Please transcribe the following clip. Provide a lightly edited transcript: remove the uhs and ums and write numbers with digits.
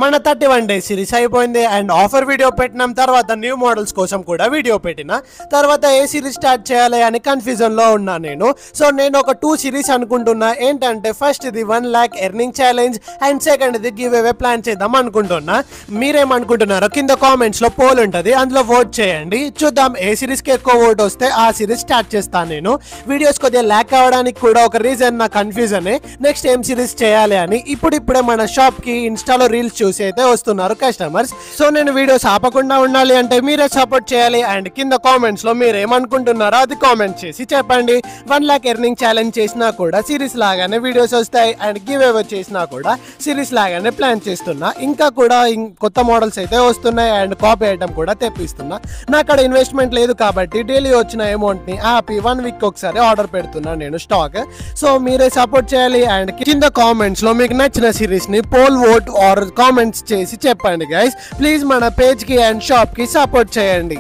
మన 31 days series అయిపోయింది and offer video పెట్టినాం. తర్వాత న్యూ మోడల్స్ కోసం కూడా వీడియో పెట్టిన తర్వాత ఏ సిరీస్ స్టార్ట్ చేయాలి అని కన్ఫ్యూజన్ లో ఉన్నా నేను. సో నేను ఒక 2 సిరీస్ అనుకుంటున్నా. ఏంటంటే ఫస్ట్ ఇది 1 lakh earning challenge and second ఇది గివ్ అవే ప్లాన్ చేద్దాం అనుకుంటున్నా. మీరేమనుకుంటున్నారో కింద కామెంట్స్ లో పోల్ ఉంటుంది, అందులో ఓట్ చేయండి. చూద్దాం ఏ సిరీస్ కి ఎక్కువ ఓట్ వస్తే ఆ సిరీస్ స్టార్ట్ చేస్తాను. నేను వీడియోస్ కొద్దిగా ల్యాక్ అవ్వడానికి కూడా ఒక రీజన్ నా కన్ఫ్యూజన్. నెక్స్ట్ ఏం సిరీస్ చేయాలి అని ఇప్పుడిప్పుడే మన షాప్ కి ఇన్స్టాలో రీల్స్ చూసి అయితే వస్తున్నారు కస్టమర్స్. సో నేను వీడియోస్ ఆపకుండా ఉండాలి అంటే మీరే సపోర్ట్ చేయాలి. అండ్ కింద కామెంట్స్ లో మీరు ఏమనుకుంటున్నారో అది కామెంట్ చేసి చెప్పండి. 1 lakh ఎర్నింగ్ ఛాలెంజ్ చేసినా కూడా సిరీస్ లాగానే వీడియోస్ వస్తాయి అండ్ గివ్ అవే చేసినా కూడా సిరీస్ లాగానే ప్లాన్ చేస్తున్నా. ఇంకా కూడా కొత్త మోడల్స్ అయితే వస్తున్నాయి అండ్ కాపీ ఐటమ్ కూడా తెప్పిస్తున్నా. నా అక్కడ ఇన్వెస్ట్మెంట్ లేదు కాబట్టి డైలీ వచ్చిన అమౌంట్ ని హ్యాపీ 1 week ఒకసారి ఆర్డర్ పెడుతున్నా నేను స్టాక్. సో మీరే సపోర్ట్ చేయాలి అండ్ కింద కామెంట్స్ లో మీకు నచ్చిన సిరీస్ ని పోల్ ఓట్ ఆర్ కామెంట్స్ చేసి చెప్పండి గైస్. ప్లీజ్ మన పేజ్ కి అండ్ షాప్ కి సపోర్ట్ చేయండి.